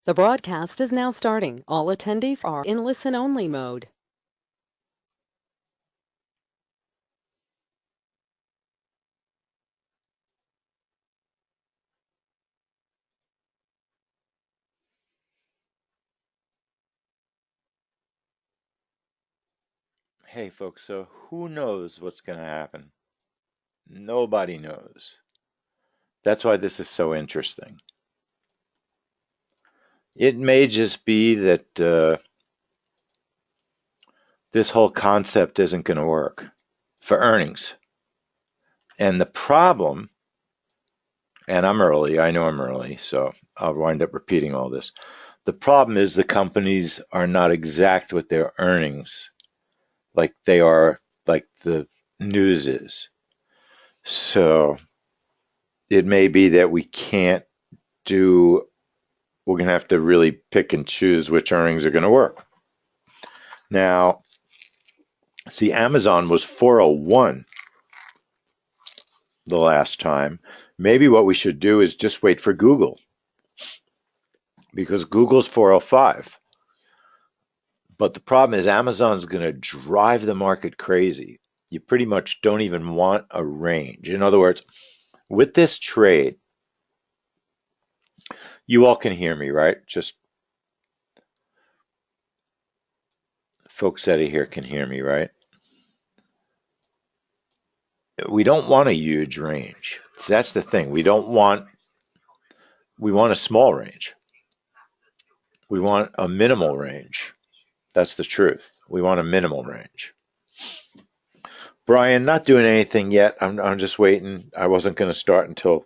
The broadcast is now starting. All attendees are in listen-only mode. Hey folks, so who knows what's going to happen? Nobody knows. That's why this is so interesting. It may just be that this whole concept isn't going to work for earnings. And the problem, and I'm early, I know I'm early, so I'll wind up repeating all this. The problem is the companies are not exact with their earnings like they are, like the news is. So it may be that we can't do we're going to have to really pick and choose which earnings are going to work. Now, see, Amazon was 401 the last time. Maybe what we should do is just wait for Google because Google's 405. But the problem is Amazon's going to drive the market crazy. You pretty much don't even want a range. In other words, with this trade, you all can hear me, right? Just folks out of here can hear me, right? We don't want a huge range. So that's the thing. We want a small range. We want a minimal range. That's the truth. We want a minimal range. Brian, not doing anything yet. I'm just waiting. I wasn't going to start until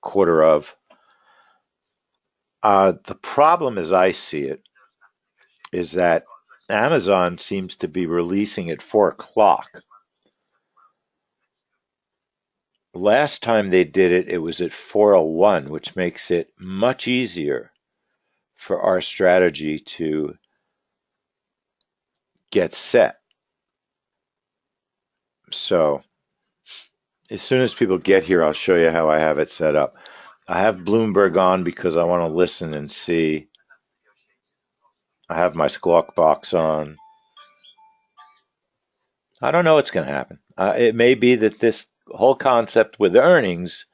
quarter of. The problem as I see it is that Amazon seems to be releasing at 4 o'clock. Last time they did it, it was at 4:01, which makes it much easier for our strategy to get set. So as soon as people get here, I'll show you how I have it set up. I have Bloomberg on because I want to listen and see. I have my Squawk Box on. I don't know what's going to happen. It may be that this whole concept with earnings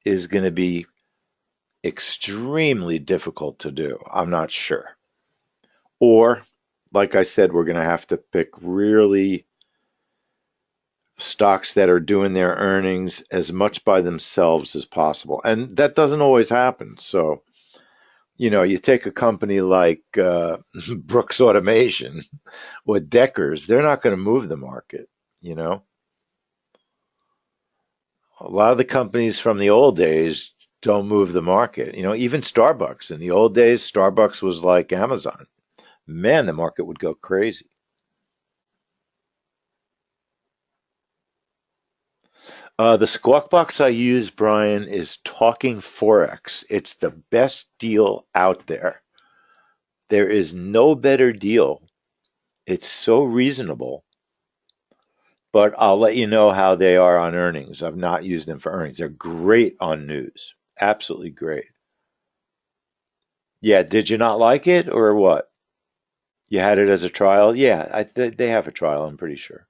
is going to be extremely difficult to do. I'm not sure. Or, like I said, we're going to have to pick really stocks that are doing their earnings as much by themselves as possible. And that doesn't always happen. So, you take a company like Brooks Automation or Deckers, they're not going to move the market. You know, a lot of the companies from the old days don't move the market. Even Starbucks in the old days, Starbucks was like Amazon. Man, the market would go crazy. The Squawk Box I use, Brian, is Talking Forex. It's the best deal out there. There is no better deal. It's so reasonable, but I'll let you know how they are on earnings. I've not used them for earnings. They're great on news. Absolutely great. Yeah, did you not like it or what? You had it as a trial? Yeah, they have a trial, I'm pretty sure.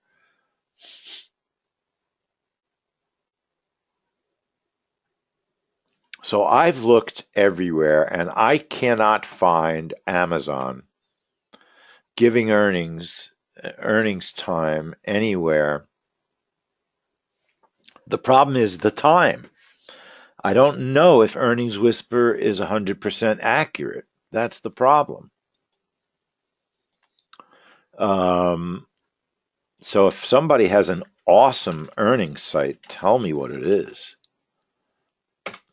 So I've looked everywhere and I cannot find Amazon giving earnings time anywhere. The problem is the time. I don't know if Earnings Whisper is 100% accurate. That's the problem. Um, so if somebody has an awesome earnings site, tell me what it is.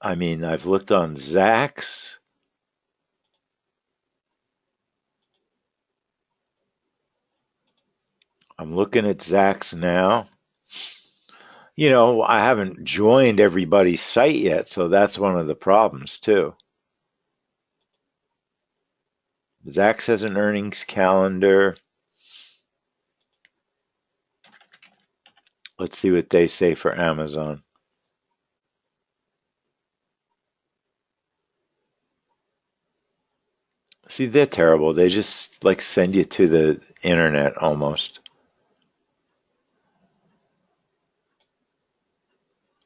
I mean, I've looked on Zacks. I'm looking at Zacks now. I haven't joined everybody's site yet, so that's one of the problems too. Zacks has an earnings calendar. Let's see what they say for Amazon. See, they're terrible. They just like send you to the internet almost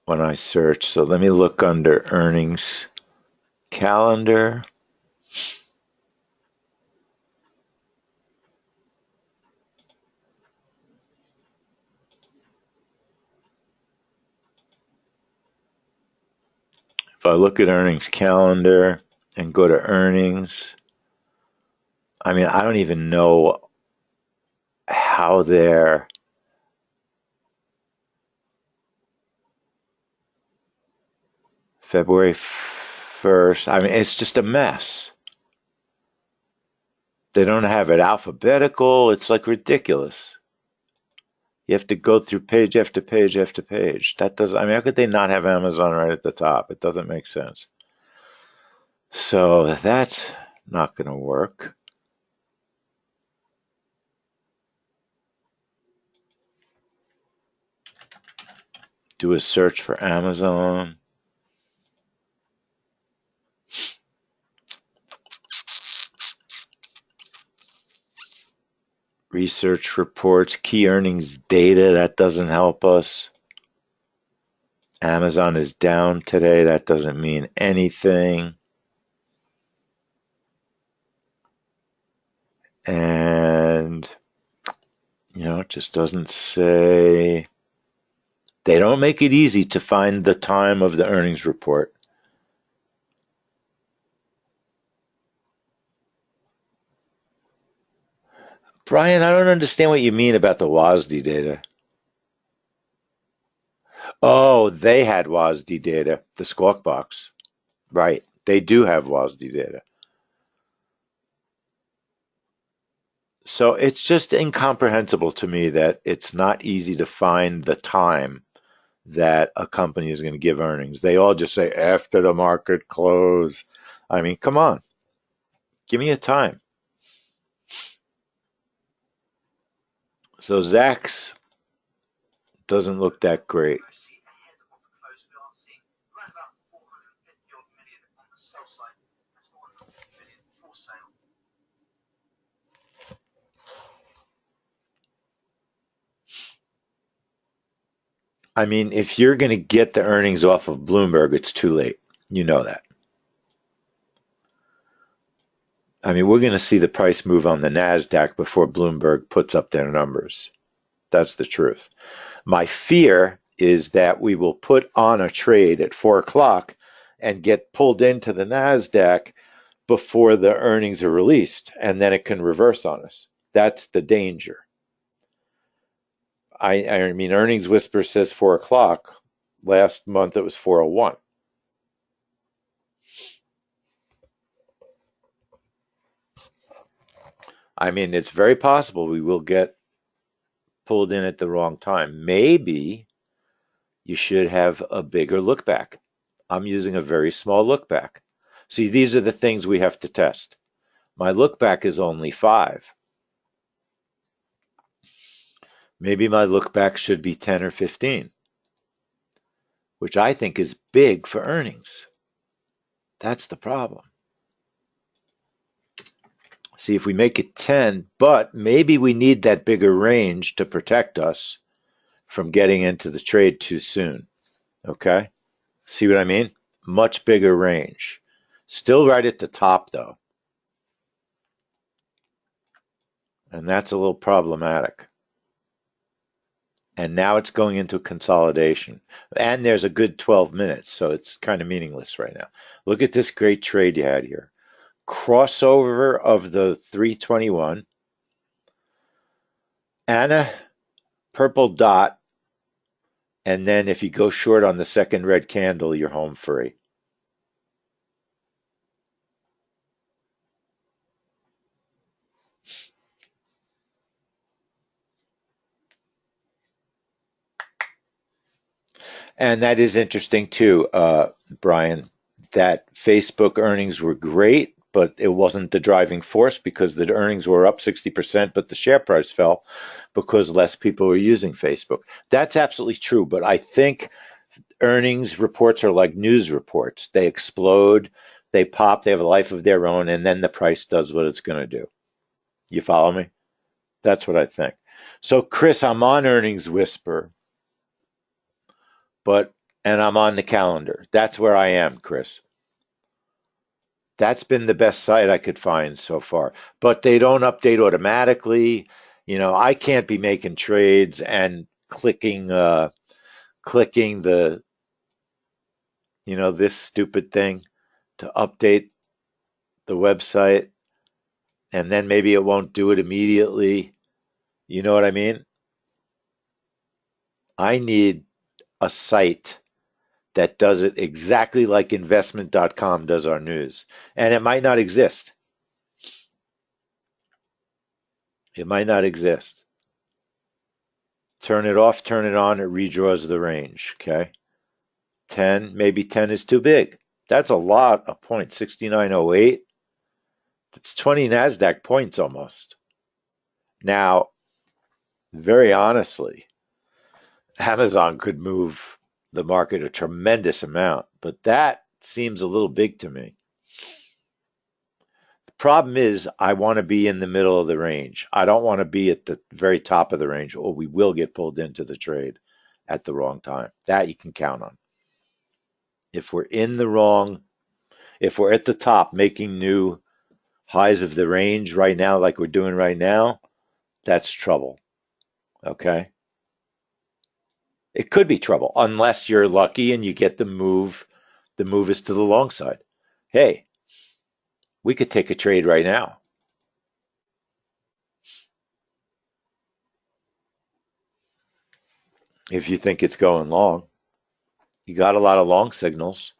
when I search. So let me look under earnings calendar. If I look at earnings calendar and go to earnings, I mean, I don't even know how they're February 1st. I mean, it's just a mess. They don't have it alphabetical. It's like ridiculous. You have to go through page after page after page. That doesn't, I mean, how could they not have Amazon right at the top? It doesn't make sense. So that's not going to work. Do a search for Amazon. Research reports, key earnings data. That doesn't help us. Amazon is down today. That doesn't mean anything. And, it just doesn't say. They don't make it easy to find the time of the earnings report. Brian, I don't understand what you mean about the WASD data. Oh, they had WASD data, the Squawk Box. Right. They do have WASD data. So it's just incomprehensible to me that it's not easy to find the time that a company is going to give earnings. They all just say after the market close. I mean, come on, give me a time. So Zacks doesn't look that great. I mean, if you're going to get the earnings off of Bloomberg, it's too late. You know that. I mean, we're going to see the price move on the NASDAQ before Bloomberg puts up their numbers. That's the truth. My fear is that we will put on a trade at 4 o'clock and get pulled into the NASDAQ before the earnings are released, and then it can reverse on us. That's the danger. I mean, Earnings Whisper says 4 o'clock. Last month it was 4:01. I mean, it's very possible we will get pulled in at the wrong time. Maybe you should have a bigger look back. I'm using a very small look back. See, these are the things we have to test. My look back is only 5. Maybe my look back should be 10 or 15, which I think is big for earnings. That's the problem. See, if we make it 10, but maybe we need that bigger range to protect us from getting into the trade too soon. Okay? See what I mean? Much bigger range. Still right at the top, though. And that's a little problematic. And now it's going into consolidation. And there's a good 12 minutes, so it's kind of meaningless right now. Look at this great trade you had here. Crossover of the 321 and a purple dot. And then if you go short on the second red candle, you're home free. And that is interesting too, Brian, that Facebook earnings were great, but it wasn't the driving force because the earnings were up 60%, but the share price fell because less people were using Facebook. That's absolutely true, but I think earnings reports are like news reports. They explode. They pop, they have a life of their own, and then the price does what it's going to do. You follow me? That's what I think. So, Chris, I'm on Earnings Whisper, but and I'm on the calendar. That's where I am, Chris. That's been the best site I could find so far. But they don't update automatically. I can't be making trades and clicking the this stupid thing to update the website, and then maybe it won't do it immediately. You know what I mean? I need a site that does it exactly like investment.com does our news. And it might not exist. It might not exist. Turn it off, turn it on, it redraws the range. Okay. 10, maybe 10 is too big. That's a lot of points. 6908. That's 20 NASDAQ points almost. Now, very honestly, Amazon could move the market a tremendous amount, but that seems a little big to me. The problem is, I want to be in the middle of the range. I don't want to be at the very top of the range, or we will get pulled into the trade at the wrong time. That you can count on. If we're in the wrong, if we're at the top making new highs of the range right now, like we're doing right now, that's trouble. Okay. It could be trouble unless you're lucky and you get the move. The move is to the long side. Hey, we could take a trade right now. If you think it's going long, you got a lot of long signals,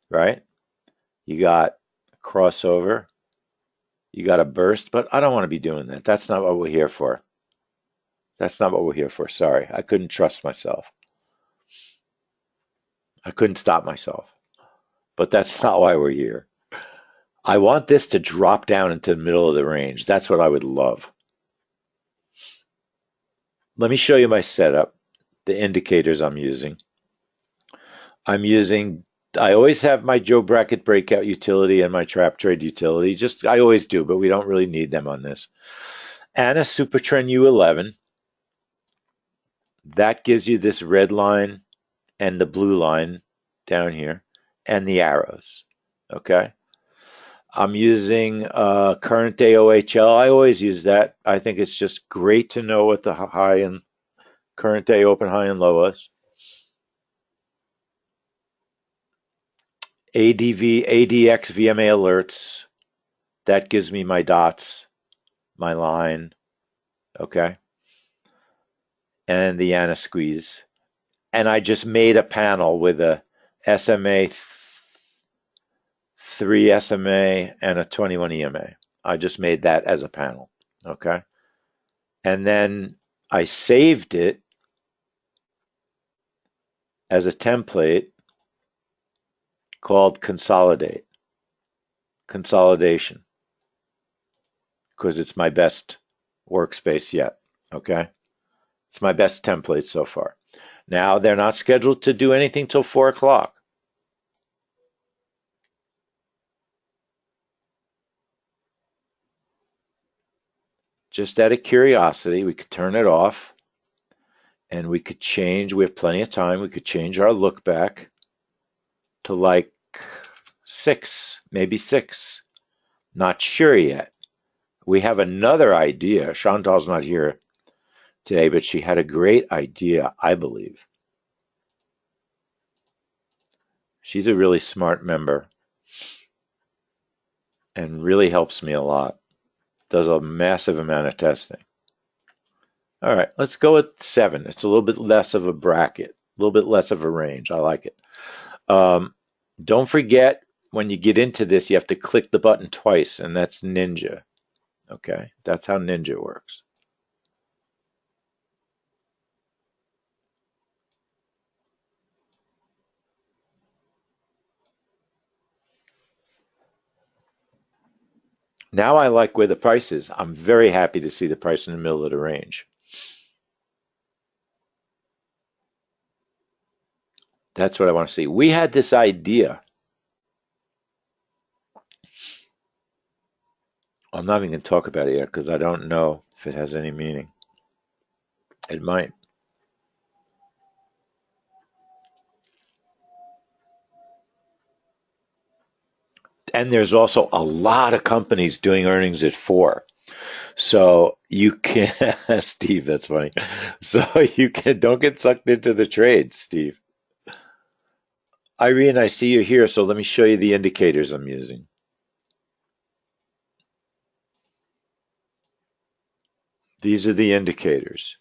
right? You got a crossover, you got a burst, but I don't want to be doing that. That's not what we're here for. That's not what we're here for. Sorry, I couldn't trust myself. I couldn't stop myself. But that's not why we're here. I want this to drop down into the middle of the range. That's what I would love. Let me show you my setup, the indicators I'm using. I'm using, I always have my Joe Brackett breakout utility and my trap trade utility. Just, I always do, but we don't really need them on this. And a Supertrend U11. That gives you this red line and the blue line down here and the arrows. Okay. I'm using current day OHL. I always use that. I think it's just great to know what the high and current day open, high, and low is. ADX VMA alerts. That gives me my dots, my line. Okay. And the Anna squeeze. And I just made a panel with a SMA 3 SMA and a 21 EMA. I just made that as a panel. Okay. And then I saved it as a template called consolidation, because it's my best workspace yet. Okay. It's my best template so far. Now they're not scheduled to do anything till 4 o'clock. Just out of curiosity, we could turn it off and we could change. We have plenty of time. We could change our look back to like 6, maybe 6. Not sure yet. We have another idea. Chantal's not here today, but she had a great idea, I believe. She's a really smart member and really helps me a lot. Does a massive amount of testing. All right, let's go with 7. It's a little bit less of a bracket, a little bit less of a range. I like it. Don't forget, when you get into this, you have to click the button twice, and that's Ninja. Okay, that's how Ninja works. Now I like where the price is. I'm very happy to see the price in the middle of the range. That's what I want to see. We had this idea I'm not even going to talk about it yet because I don't know if it has any meaning. It might. And there's also a lot of companies doing earnings at 4. So you can, Steve, that's funny. So you can, don't get sucked into the trades, Steve. Irene, I see you here, so let me show you the indicators I'm using. These are the indicators.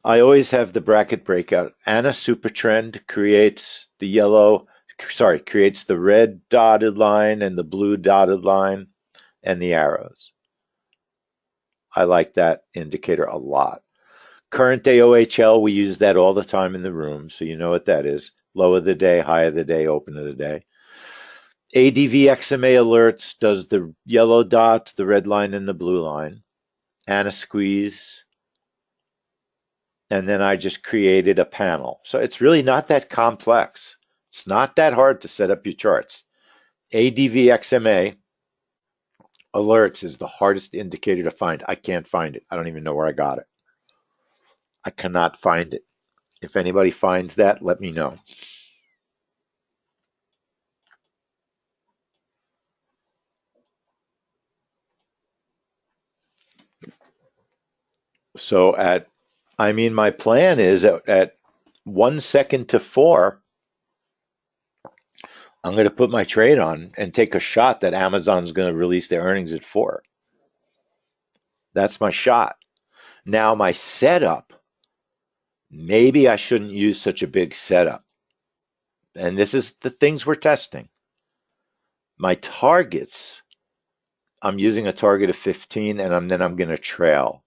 I always have the bracket breakout. Anna super trend creates the yellow, sorry, creates the red dotted line and the blue dotted line and the arrows. I like that indicator a lot. Current day OHL, we use that all the time in the room, so you know what that is. Low of the day, high of the day, open of the day. ADVXMA alerts does the yellow dots, the red line, and the blue line. Anna squeeze, and then I just created a panel. So it's really not that complex. It's not that hard to set up your charts. ADVXMA alerts is the hardest indicator to find. I can't find it. I don't even know where I got it. I cannot find it. If anybody finds that, let me know. So my plan is at 1 second to 4, I'm going to put my trade on and take a shot that Amazon's going to release their earnings at 4. That's my shot. Now, my setup, maybe I shouldn't use such a big setup. And this is the things we're testing. My targets, I'm using a target of 15 and then I'm going to trail.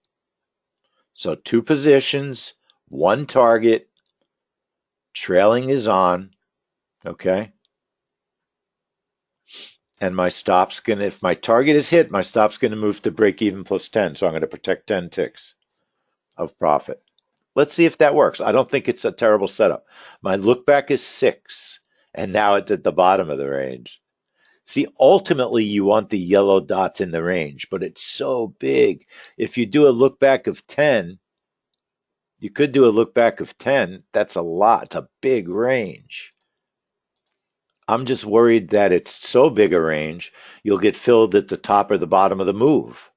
So 2 positions, 1 target, trailing is on, okay? And my stop's going to, if my target is hit, my stop's going to move to break even plus 10. So I'm going to protect 10 ticks of profit. Let's see if that works. I don't think it's a terrible setup. My look back is 6, and now it's at the bottom of the range. See, ultimately, you want the yellow dots in the range, but it's so big. If you do a look back of 10, you could do a look back of 10. That's a lot. It's a big range. I'm just worried that it's so big a range, you'll get filled at the top or the bottom of the move.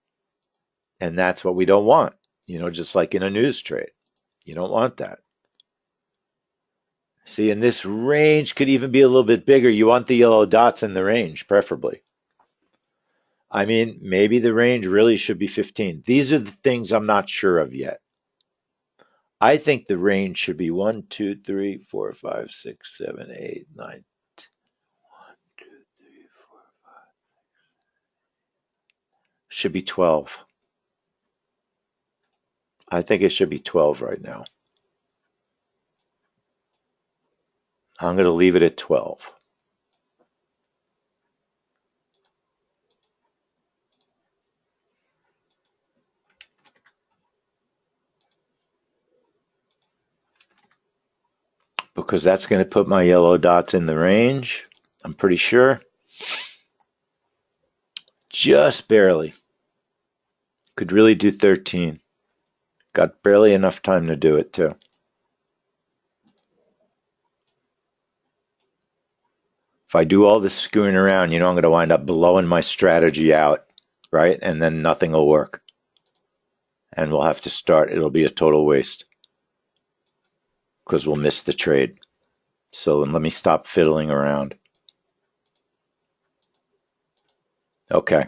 And that's what we don't want, just like in a news trade. You don't want that. See, and this range could even be a little bit bigger. You want the yellow dots in the range, preferably. I mean, maybe the range really should be 15. These are the things I'm not sure of yet. I think the range should be 1, 2, 3, 4, 5, 6, 7, 8, 9. Should be 12. I think it should be 12 right now. I'm going to leave it at 12. Because that's going to put my yellow dots in the range. I'm pretty sure. Just barely. Could really do 13. Got barely enough time to do it, too. If I do all this screwing around, I'm going to wind up blowing my strategy out, right? And then nothing will work. And we'll have to start. It'll be a total waste because we'll miss the trade. So let me stop fiddling around. Okay.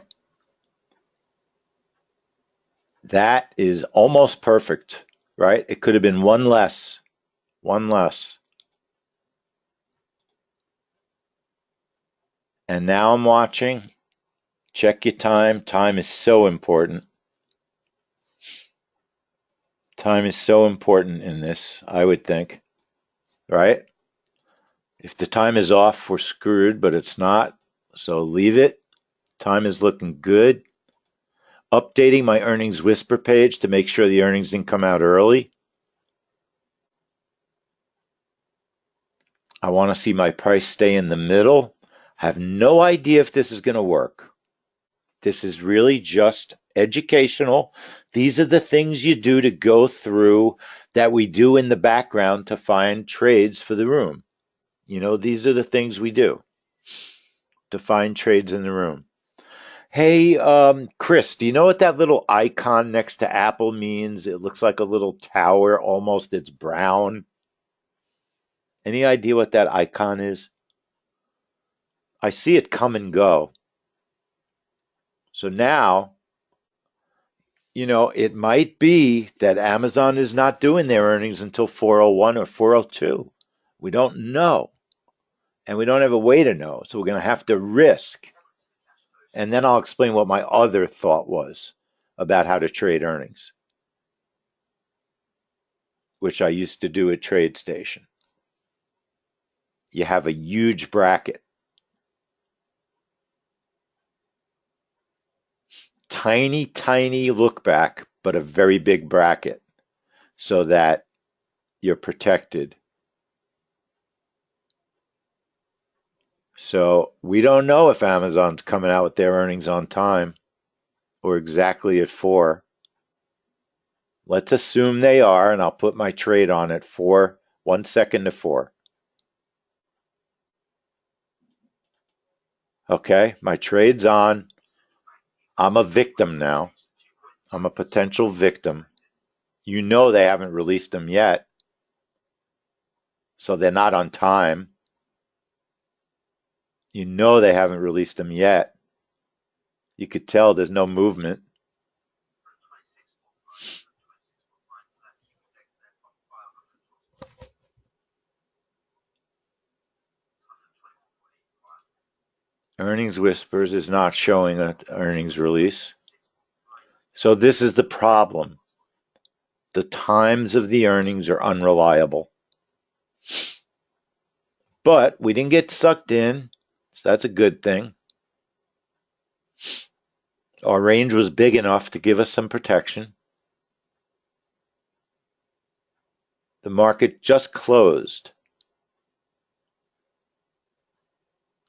That is almost perfect, right? It could have been one less. One less. And now I'm watching. Check your time. Time is so important. Time is so important in this, I would think, right? If the time is off, we're screwed, but it's not. So leave it. Time is looking good. Updating my earnings whisper page to make sure the earnings didn't come out early. I want to see my price stay in the middle. I have no idea if this is going to work. This is really just educational. These are the things you do to go through that we do in the background to find trades for the room. These are the things we do to find trades in the room. Hey, Chris, do you know what that little icon next to Apple means? It looks like a little tower, almost. It's brown. Any idea what that icon is? I see it come and go. So now, it might be that Amazon is not doing their earnings until 401 or 402. We don't know. And we don't have a way to know. So we're going to have to risk. And then I'll explain what my other thought was about how to trade earnings, which I used to do at TradeStation. You have a huge bracket, tiny, tiny look back, but a very big bracket so that you're protected. So we don't know if Amazon's coming out with their earnings on time or exactly at 4. Let's assume they are, and I'll put my trade on at 4, 1 second to 4. Okay, my trade's on. I'm a victim now. I'm a potential victim. They haven't released them yet, so they're not on time. They haven't released them yet. You could tell there's no movement. Earnings Whispers is not showing an earnings release. So this is the problem. The times of the earnings are unreliable. But we didn't get sucked in, so that's a good thing. Our range was big enough to give us some protection. The market just closed.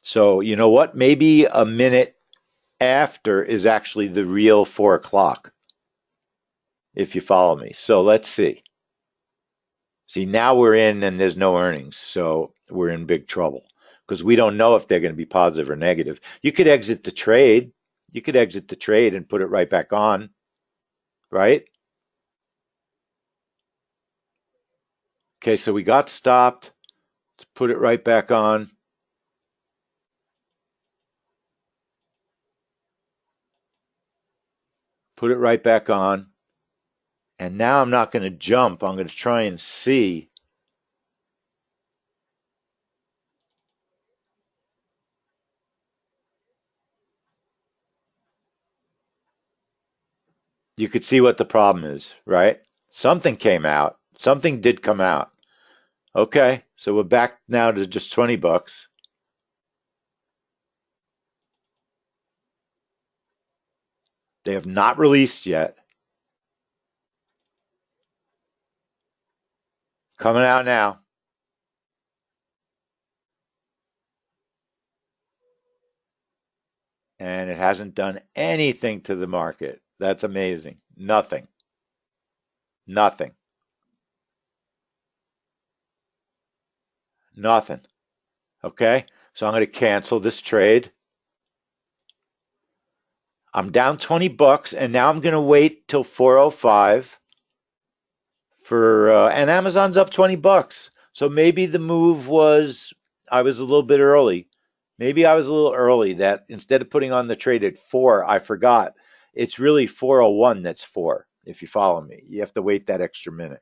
So you know what? Maybe a minute after is actually the real 4 o'clock, if you follow me. So let's see. See, now we're in and there's no earnings, so we're in big trouble because we don't know if they're going to be positive or negative. You could exit the trade. You could exit the trade and put it right back on, right? Okay, so we got stopped. Let's put it right back on. Put it right back on. And now I'm not going to jump. I'm going to try and see. You could see what the problem is, right? Something came out. Something did come out. Okay, so we're back now to just 20 bucks. They have not released yet. Coming out now. And it hasn't done anything to the market. That's amazing. Nothing. Nothing. Nothing. Okay, so I'm going to cancel this trade. I'm down 20 bucks, and now I'm going to wait till 405 and Amazon's up 20 bucks. So maybe the move was, I was a little bit early. Maybe I was a little early that instead of putting on the trade at 4, I forgot. It's really 401 that's 4, if you follow me. You have to wait that extra minute.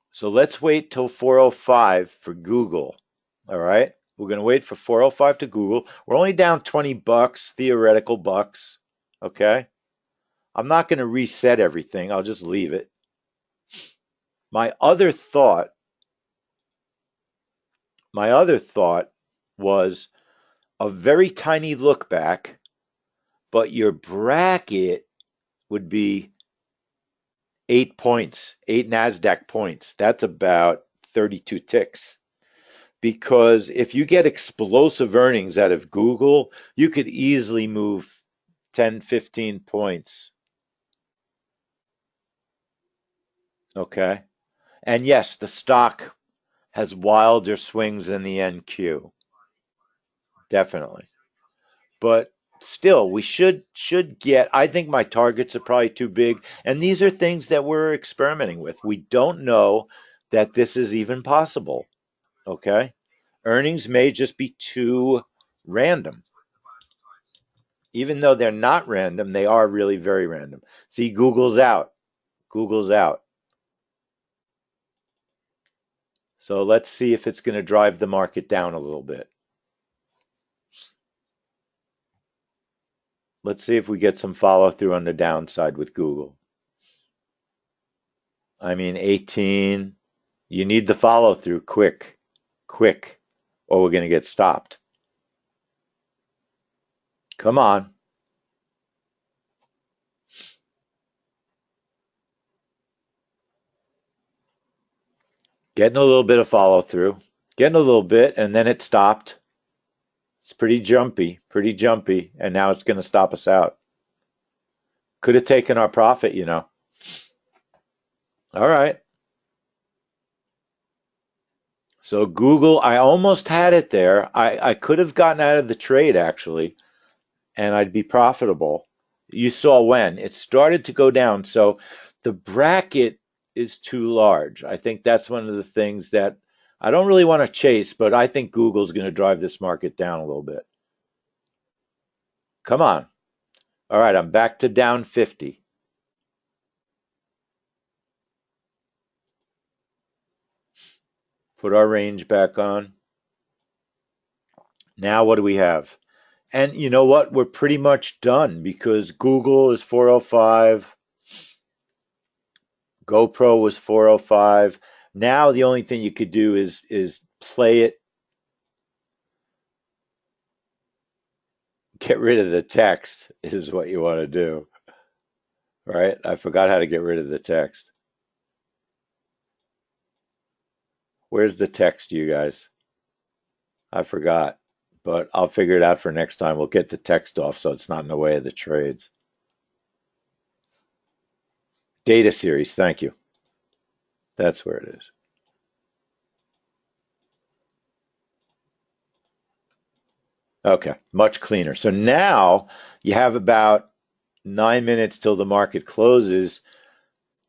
So let's wait till 405 for Google. All right. We're going to wait for 405 to Google. We're only down 20 bucks, theoretical bucks. Okay. I'm not going to reset everything. I'll just leave it. My other thought, my other thought was a very tiny look back, but your bracket would be 8 points, 8 NASDAQ points. That's about 32 ticks. because if you get explosive earnings out of Google, you could easily move 10, 15 points. Okay. And yes, the stock has wilder swings than the NQ, definitely. But still, we should get, I think my targets are probably too big. And these are things that we're experimenting with. We don't know that this is even possible. Okay. Earnings may just be too random. Even though they're not random, they are really very random. See, Google's out. Google's out. So let's see if it's going to drive the market down a little bit. Let's see if we get some follow through on the downside with Google. I mean, 18. You need the follow through quick, quick, or we're going to get stopped. Come on. Getting a little bit of follow through. Getting a little bit, and then it stopped. It's pretty jumpy, and now it's going to stop us out. Could have taken our profit, you know. All right. So Google, I almost had it there. I could have gotten out of the trade actually, and I'd be profitable. You saw when it started to go down. So the bracket is too large. I think that's one of the things that I don't really want to chase, but I think Google's going to drive this market down a little bit. Come on. All right, I'm back to down 50. Put our range back on. Now what do we have? And you know what? We're pretty much done because Google is 405. GoPro was 405. Now the only thing you could do is play it, get rid of the text is what you want to do, right? I forgot how to get rid of the text. Where's the text, you guys? I forgot, but I'll figure it out for next time. We'll get the text off so it's not in the way of the trades. Data series, thank you. That's where it is. Okay, much cleaner. So now you have about 9 minutes till the market closes.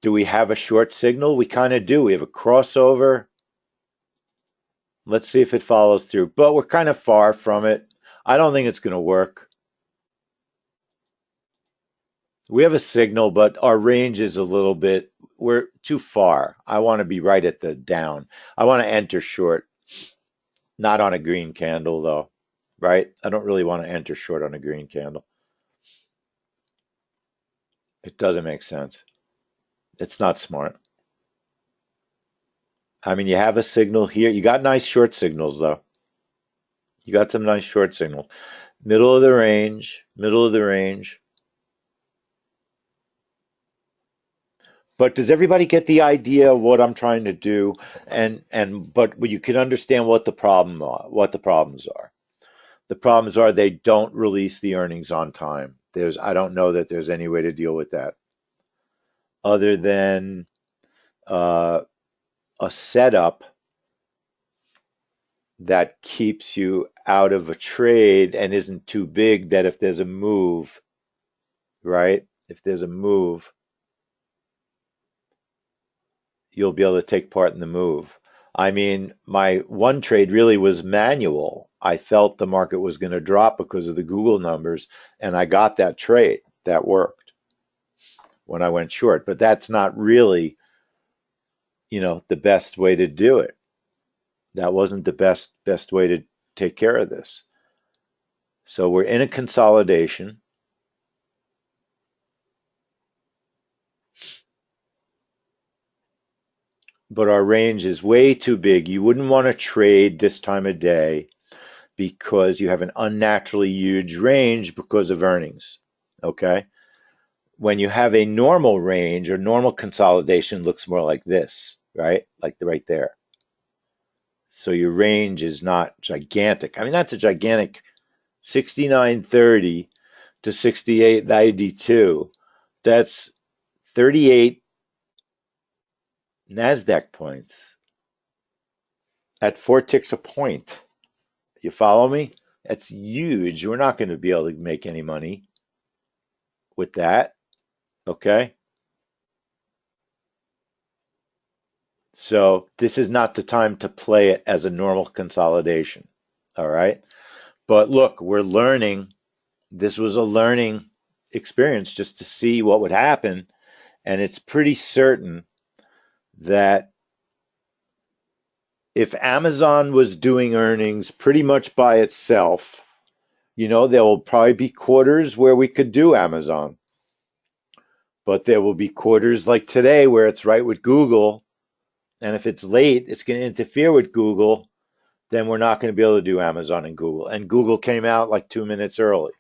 Do we have a short signal? We kind of do. We have a crossover. Let's see if it follows through. But we're kind of far from it. I don't think it's going to work. We have a signal, but our range is a little bit, we're too far. I want to be right at the down. I want to enter short, not on a green candle though, right? I don't really want to enter short on a green candle. It doesn't make sense. It's not smart. I mean, you have a signal here. You got nice short signals though. You got some nice short signals. Middle of the range, middle of the range. But does everybody get the idea of what I'm trying to do? But you can understand what the problems are. The problems are they don't release the earnings on time. I don't know that there's any way to deal with that other than uh, a setup that keeps you out of a trade and isn't too big that if there's a move, right? If there's a move, you'll be able to take part in the move. I mean, my one trade really was manual. I felt the market was going to drop because of the Google numbers, and I got that trade. That worked when I went short, but that's not really, the best way to do it. That wasn't the best way to take care of this. So we're in a consolidation. But our range is way too big. You wouldn't want to trade this time of day because you have an unnaturally huge range because of earnings. Okay. When you have a normal range or normal consolidation looks more like this, right? Like right there. So your range is not gigantic. I mean, that's a gigantic 69.30 to 68.92. That's 38 NASDAQ points at 4 ticks a point. You follow me? That's huge. We're not going to be able to make any money with that. Okay. So this is not the time to play it as a normal consolidation. All right. But look, we're learning. This was a learning experience just to see what would happen. And it's pretty certain that if Amazon was doing earnings pretty much by itself, there will probably be quarters where we could do Amazon, but there will be quarters like today where it's right with Google. And if it's late, it's going to interfere with Google. Then we're not going to be able to do Amazon and Google. And Google came out like 2 minutes early.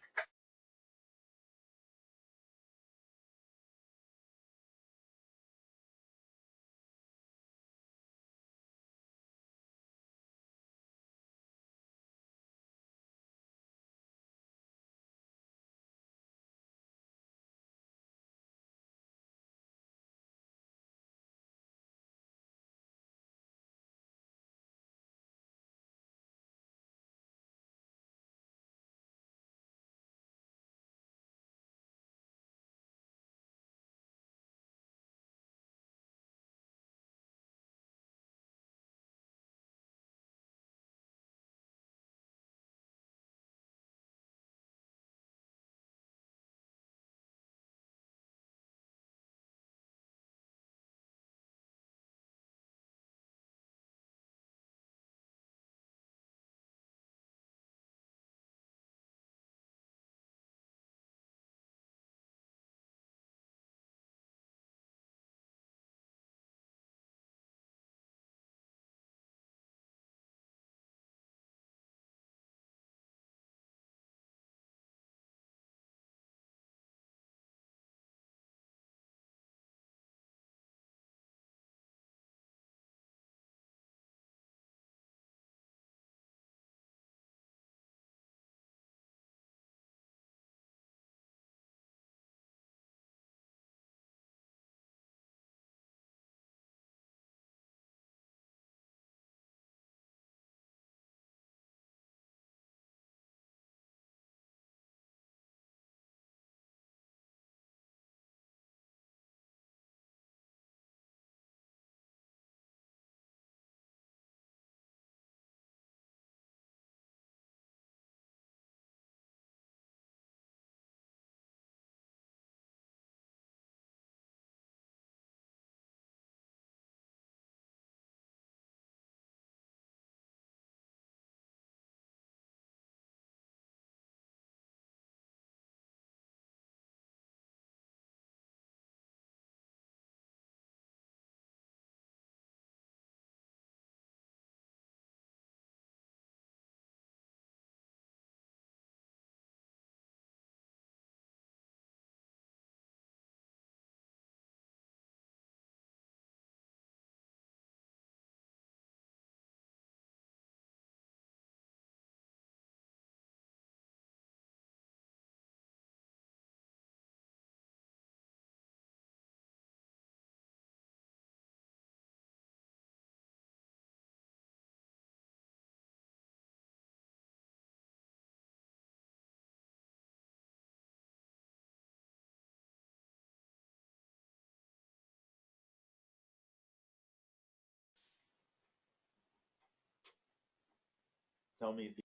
Tell me if you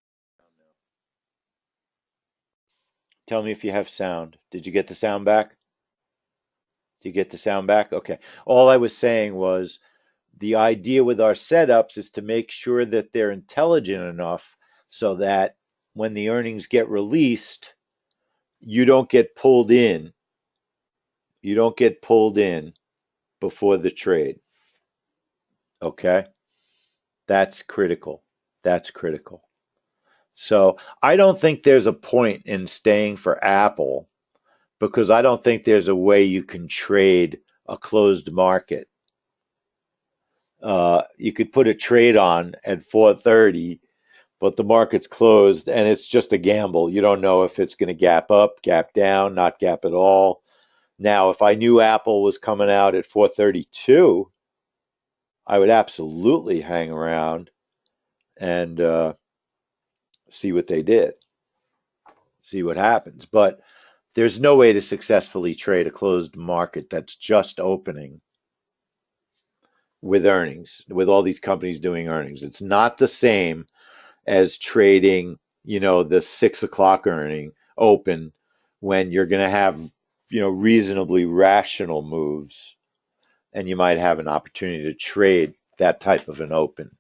Tell me if you have sound. Did you get the sound back? Did you get the sound back? Okay. All I was saying was the idea with our setups is to make sure that they're intelligent enough so that when the earnings get released, you don't get pulled in. You don't get pulled in before the trade. Okay? That's critical. That's critical. So I don't think there's a point in staying for Apple because I don't think there's a way you can trade a closed market. You could put a trade on at 4:30, but the market's closed and it's just a gamble. You don't know if it's going to gap up, gap down, not gap at all. Now, if I knew Apple was coming out at 4:32, I would absolutely hang around and see what they did, see what happens. But there's no way to successfully trade a closed market that's just opening with earnings, with all these companies doing earnings. It's not the same as trading, the 6 o'clock earning open when you're going to have, reasonably rational moves and you might have an opportunity to trade that type of an open.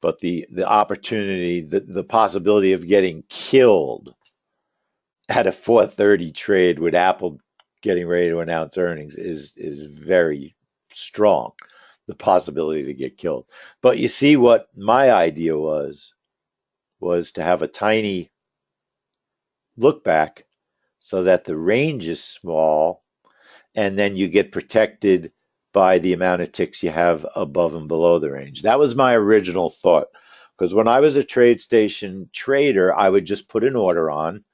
But the opportunity, the possibility of getting killed at a 4:30 trade with Apple getting ready to announce earnings is very strong. The possibility to get killed. But you see what my idea was to have a tiny look back so that the range is small and then you get protected by the amount of ticks you have above and below the range. That was my original thought. Because when I was a trade station trader, I would just put an order on,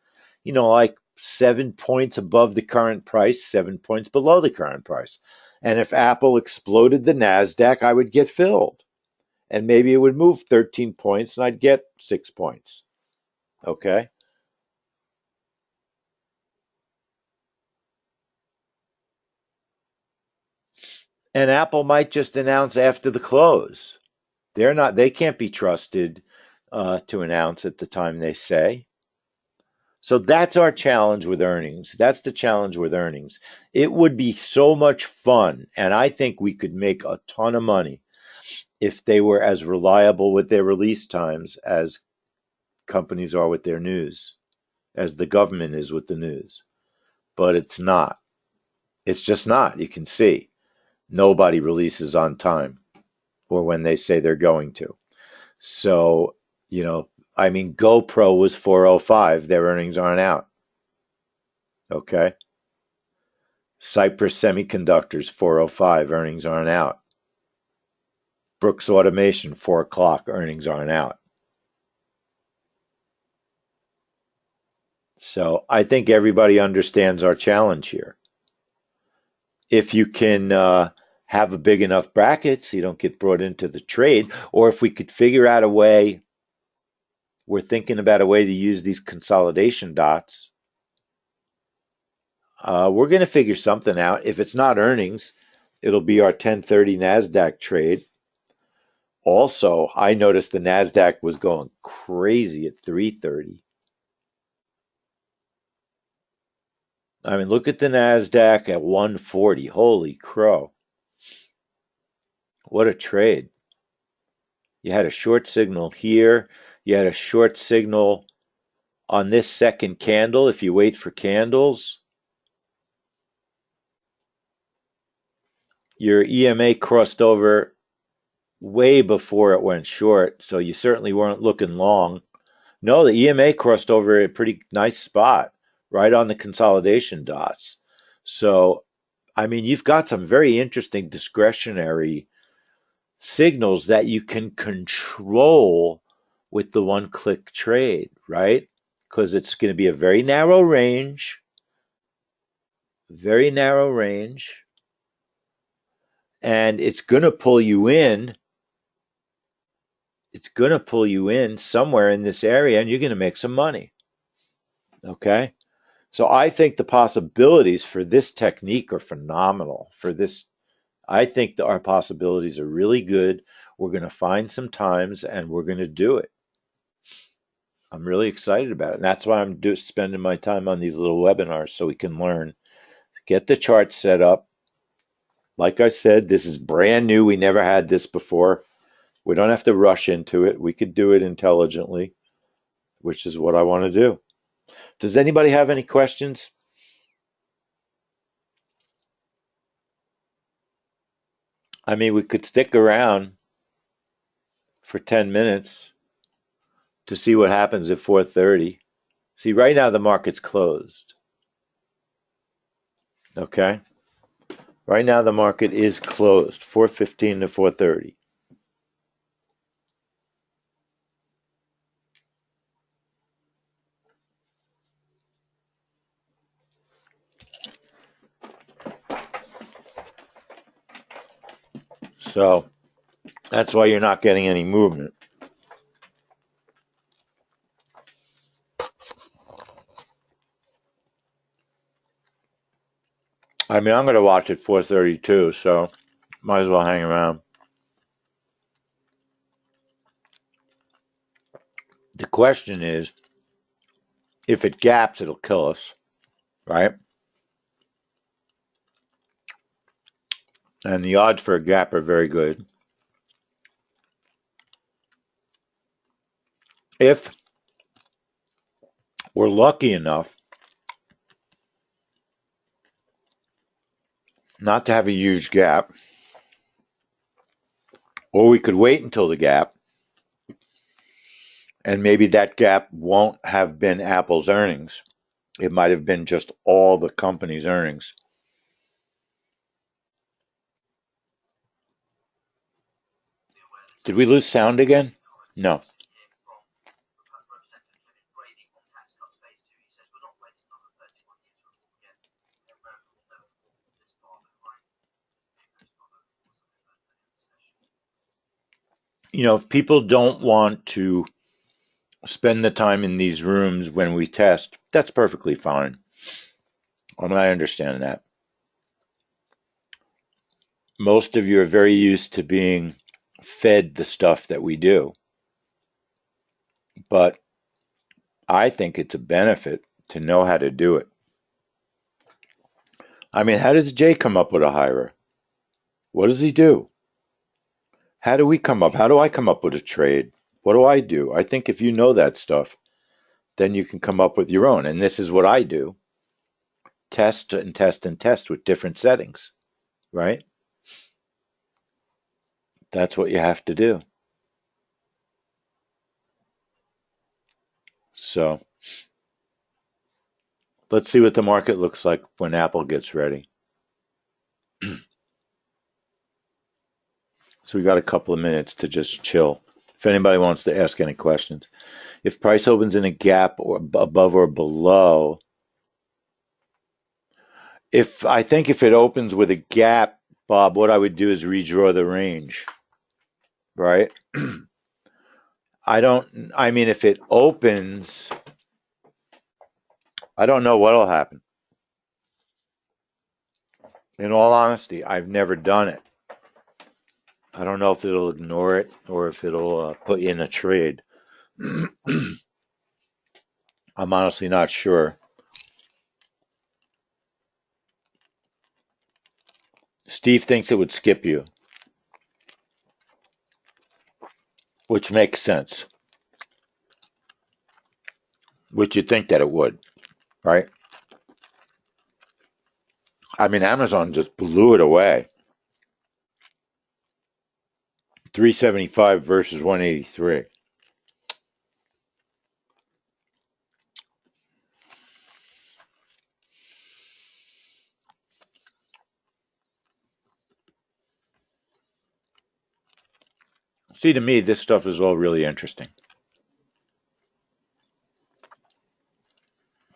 like 7 points above the current price, 7 points below the current price. And if Apple exploded the NASDAQ, I would get filled. And maybe it would move 13 points and I'd get 6 points. Okay. And Apple might just announce after the close. They can't be trusted to announce at the time they say. So that's our challenge with earnings. That's the challenge with earnings. It would be so much fun, and I think we could make a ton of money if they were as reliable with their release times as companies are with their news, as the government is with the news. But it's not. It's just not. You can see nobody releases on time or when they say they're going to. So, I mean, GoPro was 405. Their earnings aren't out. Okay. Cypress Semiconductors, 405. Earnings aren't out. Brooks Automation, 4 o'clock. Earnings aren't out. So I think everybody understands our challenge here. If you can have a big enough bracket so you don't get brought into the trade, or if we could figure out a way, we're thinking about a way to use these consolidation dots. We're going to figure something out. If it's not earnings, it'll be our 10:30 NASDAQ trade. Also, I noticed the NASDAQ was going crazy at 3:30. I mean, look at the NASDAQ at 140. Holy crow. What a trade. You had a short signal here. You had a short signal on this second candle. If you wait for candles, your EMA crossed over way before it went short, so you certainly weren't looking long. No, the EMA crossed over a pretty nice spot right on the consolidation dots. So, I mean, you've got some very interesting discretionary signals that you can control with the one click trade, right? Because it's going to be a very narrow range, and it's going to pull you in somewhere in this area, and you're going to make some money. Okay. So I think the possibilities for this technique are phenomenal. I think that our possibilities are really good. We're going to find some times and we're going to do it. I'm really excited about it. And that's why I'm spending my time on these little webinars so we can learn. Get the chart set up. Like I said, this is brand new. We never had this before. We don't have to rush into it. We could do it intelligently, which is what I want to do. Does anybody have any questions? I mean, we could stick around for 10 minutes to see what happens at 4:30. See, right now the market's closed. Okay? Right now the market is closed, 4:15 to 4:30. So that's why you're not getting any movement. I mean, I'm going to watch at 4:32, so might as well hang around. The question is, if it gaps, it'll kill us, right? And the odds for a gap are very good. If we're lucky enough not to have a huge gap, or we could wait until the gap, and maybe that gap won't have been Apple's earnings. It might have been just all the company's earnings. Did we lose sound again? No. You know, if people don't want to spend the time in these rooms when we test, that's perfectly fine. I understand that. Most of you are very used to being fed the stuff that we do, but I think it's a benefit to know how to do it. I mean, how does Jay come up with a hire? What does he do? How do we come up? How do I come up with a trade? What do I do? I think if you know that stuff, then you can come up with your own. And this is what I do: test and test and test with different settings, right? That's what you have to do. So let's see what the market looks like when Apple gets ready. So we got a couple of minutes to just chill. If anybody wants to ask any questions, if price opens in a gap or above or below, if I think if it opens with a gap, Bob, what I would do is redraw the range, right? I mean, if it opens, I don't know what'll happen. In all honesty, I've never done it. I don't know if it'll ignore it or if it'll put you in a trade. I'm honestly not sure. Steve thinks it would skip you, which makes sense. Which you'd think that it would, right? I mean, Amazon just blew it away. 375 versus 183. See, to me, this stuff is all really interesting.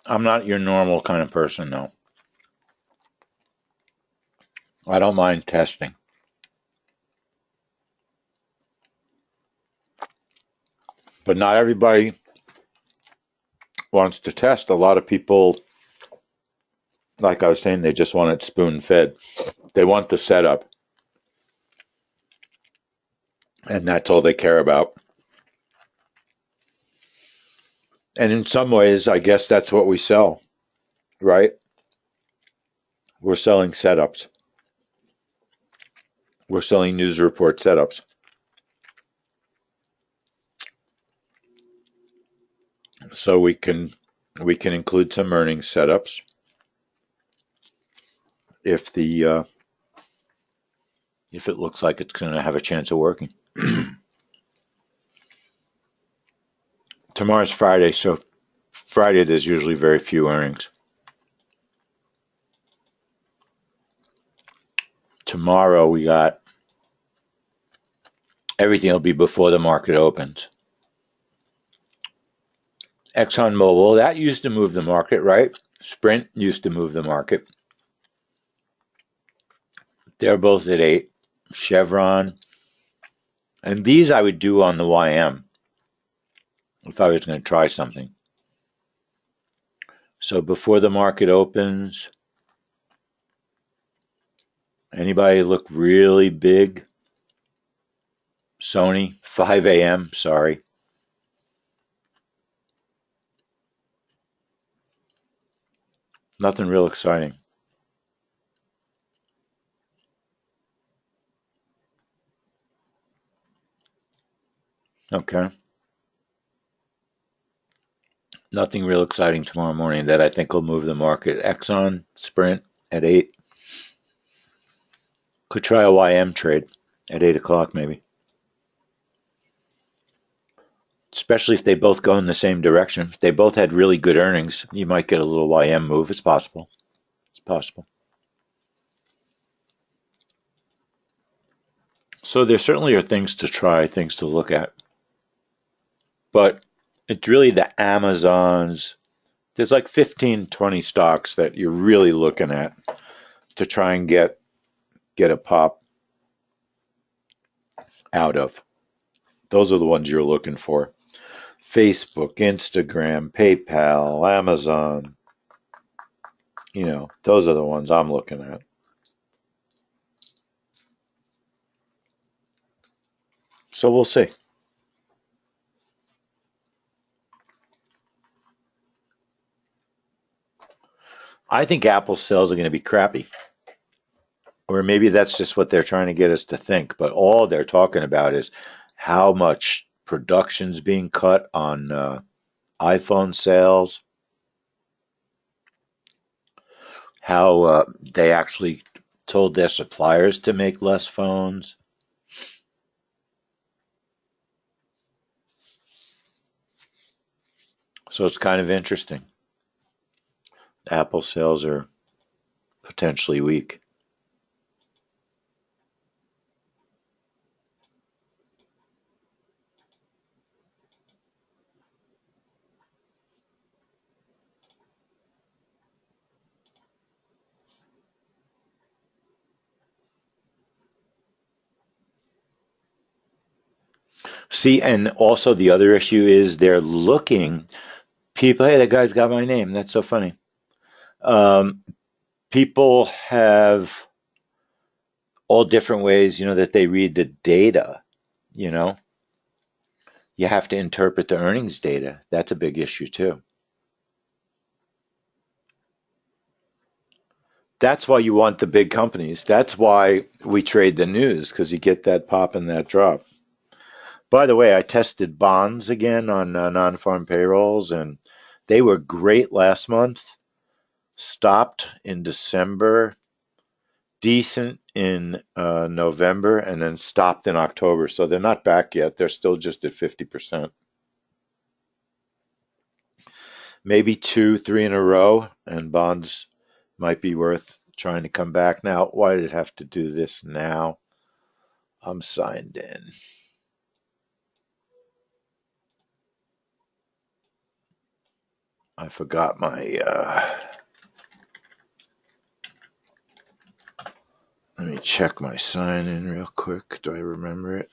I'm not your normal kind of person, though. I don't mind testing. But not everybody wants to test. A lot of people, like I was saying, they just want it spoon fed. They want the setup, and that's all they care about. And in some ways, I guess that's what we sell, right? We're selling setups. We're selling news report setups. So we can include some earnings setups if the if it looks like it's going to have a chance of working. Tomorrow's Friday, so Friday there's usually very few earnings. Tomorrow we got everything will be before the market opens. ExxonMobil, that used to move the market, right? Sprint used to move the market. They're both at 8. Chevron. And these I would do on the YM if I was going to try something. So before the market opens, anybody look really big? Sony, 5 a.m., sorry. Nothing real exciting. Okay. Nothing real exciting tomorrow morning that I think will move the market. Exxon, Sprint at 8. Could try a YM trade at 8 o'clock maybe. Especially if they both go in the same direction. If they both had really good earnings, you might get a little YM move. It's possible. It's possible. So there certainly are things to try, things to look at. But it's really the Amazons. There's like 15, 20 stocks that you're really looking at to try and get a pop out of. Those are the ones you're looking for. Facebook, Instagram, PayPal, Amazon, those are the ones I'm looking at. So we'll see. I think Apple sales are going to be crappy. Or maybe that's just what they're trying to get us to think. But all they're talking about is how much production's being cut on iPhone sales, how they actually told their suppliers to make less phones. So it's kind of interesting. Apple sales are potentially weak. See, and also the other issue is they're looking people. Hey, that guy's got my name. That's so funny. Um, People have all different ways, that they read the data. You know, you have to interpret the earnings data. That's a big issue too. That's why you want the big companies. That's why we trade the news because you get that pop and that drop. By the way, I tested bonds again on non-farm payrolls, and they were great last month. Stopped in December, decent in November, and then stopped in October. So they're not back yet. They're still just at 50%. Maybe two, three in a row, and bonds might be worth trying to come back. Now, why did it have to do this now? I'm signed in. I forgot my. Let me check my sign in real quick. Do I remember it?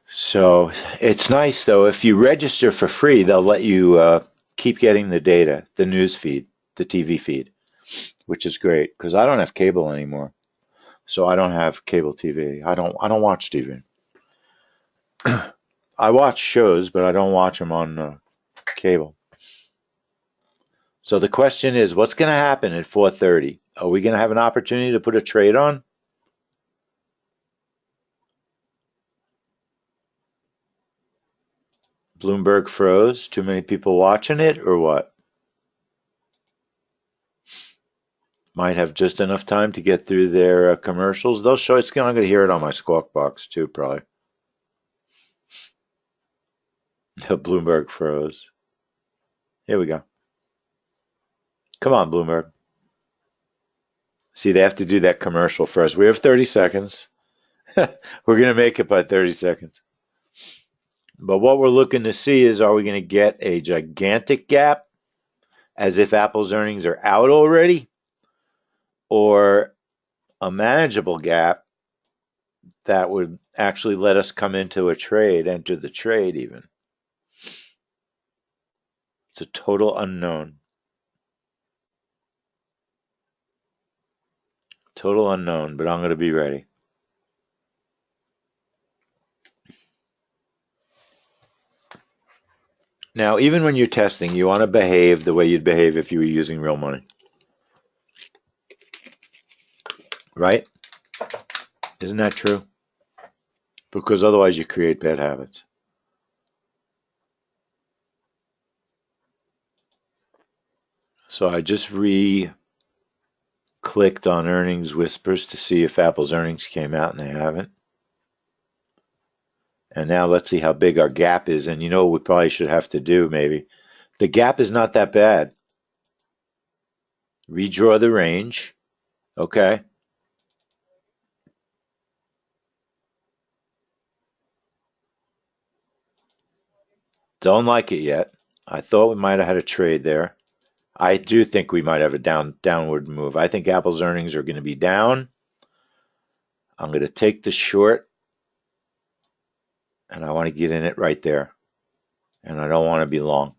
So it's nice though. If you register for free, they'll let you keep getting the data, the news feed, the TV feed, which is great because I don't have cable anymore. So I don't have cable TV. I don't watch TV. I watch shows, but I don't watch them on cable. So the question is, what's going to happen at 4:30? Are we going to have an opportunity to put a trade on? Bloomberg froze. Too many people watching it, or what? Might have just enough time to get through their commercials. They'll show it's. I'm going to hear it on my Squawk Box too, probably. Bloomberg froze. Here we go. Come on, Bloomberg. See, they have to do that commercial first. We have 30 seconds. We're going to make it by 30 seconds. But what we're looking to see is, are we going to get a gigantic gap as if Apple's earnings are out already, or a manageable gap that would actually let us come into a trade, enter the trade even? It's a total unknown. Total unknown, but I'm going to be ready. Now, even when you're testing, you want to behave the way you'd behave if you were using real money. Right? Isn't that true? Because otherwise you create bad habits. So I just clicked on earnings whispers to see if Apple's earnings came out, and they haven't. And now let's see how big our gap is. And you know what we probably should have to do, maybe? The gap is not that bad. Redraw the range. Okay. Don't like it yet. I thought we might have had a trade there. I do think we might have a downward move. I think Apple's earnings are going to be down. I'm going to take the short, and I want to get in it right there. And I don't want to be long.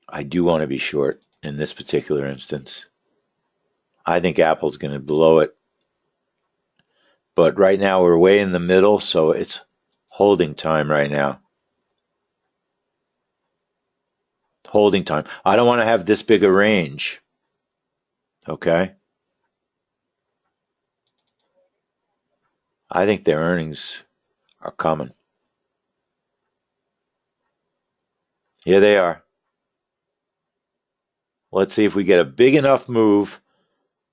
I do want to be short in this particular instance. I think Apple's going to blow it. But right now we're way in the middle, so it's holding time right now. Holding time. I don't want to have this big a range. Okay? I think their earnings are coming. Here they are. Let's see if we get a big enough move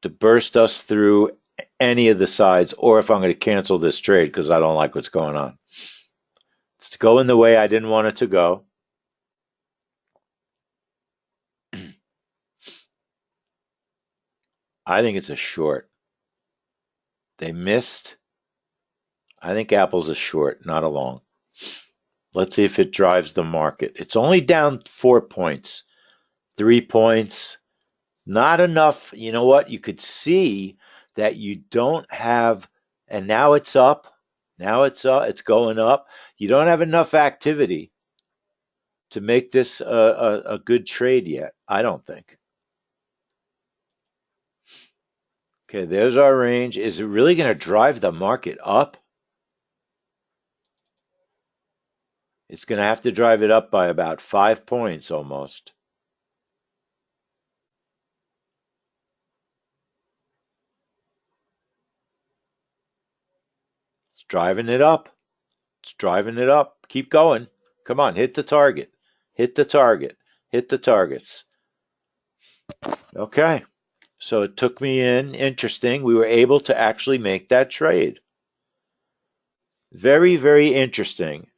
to burst us through any of the sides, or if I'm going to cancel this trade because I don't like what's going on. It's going the way I didn't want it to go. I think it's a short. They missed. I think Apple's a short, not a long. Let's see if it drives the market. It's only down 4 points, 3 points. Not enough. You know what? You could see that you don't have, and now it's up. Now it's up. It's going up. You don't have enough activity to make this a good trade yet, I don't think. Okay, there's our range. Is it really going to drive the market up? It's going to have to drive it up by about 5 points almost. It's driving it up. It's driving it up. Keep going. Come on, hit the target. Hit the target. Hit the targets. Okay. So it took me in. Interesting. We were able to actually make that trade. Very, very interesting.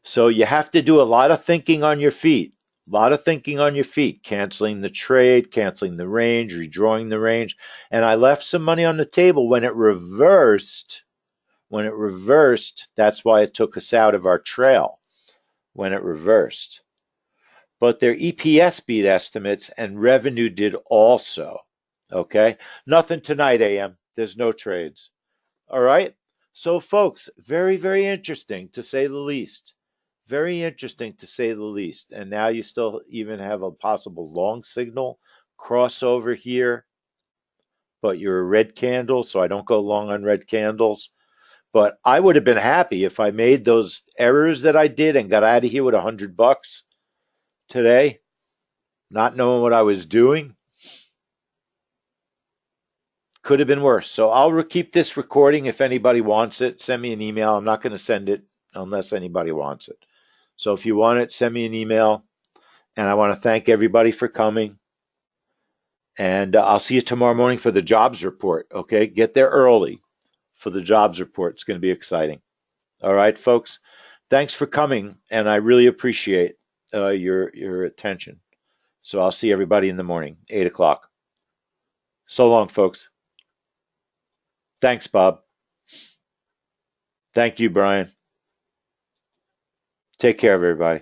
So you have to do a lot of thinking on your feet. A lot of thinking on your feet. Canceling the trade, canceling the range, redrawing the range. And I left some money on the table when it reversed. When it reversed, that's why it took us out of our trail. When it reversed. But their EPS beat estimates and revenue did also. Okay? Nothing tonight, AM. There's no trades. All right? So, folks, very, very interesting to say the least. Very interesting to say the least. And now you still even have a possible long signal crossover here. But you're a red candle, so I don't go long on red candles. But I would have been happy if I made those errors that I did and got out of here with $100 today, not knowing what I was doing. Could have been worse. So I'll keep this recording if anybody wants it. Send me an email. I'm not going to send it unless anybody wants it. So if you want it, send me an email. And I want to thank everybody for coming. And I'll see you tomorrow morning for the jobs report. Okay, get there early for the jobs report. It's going to be exciting. All right, folks. Thanks for coming, and I really appreciate your attention. So I'll see everybody in the morning, 8 o'clock. So long, folks. Thanks, Bob. Thank you, Brian. Take care of everybody.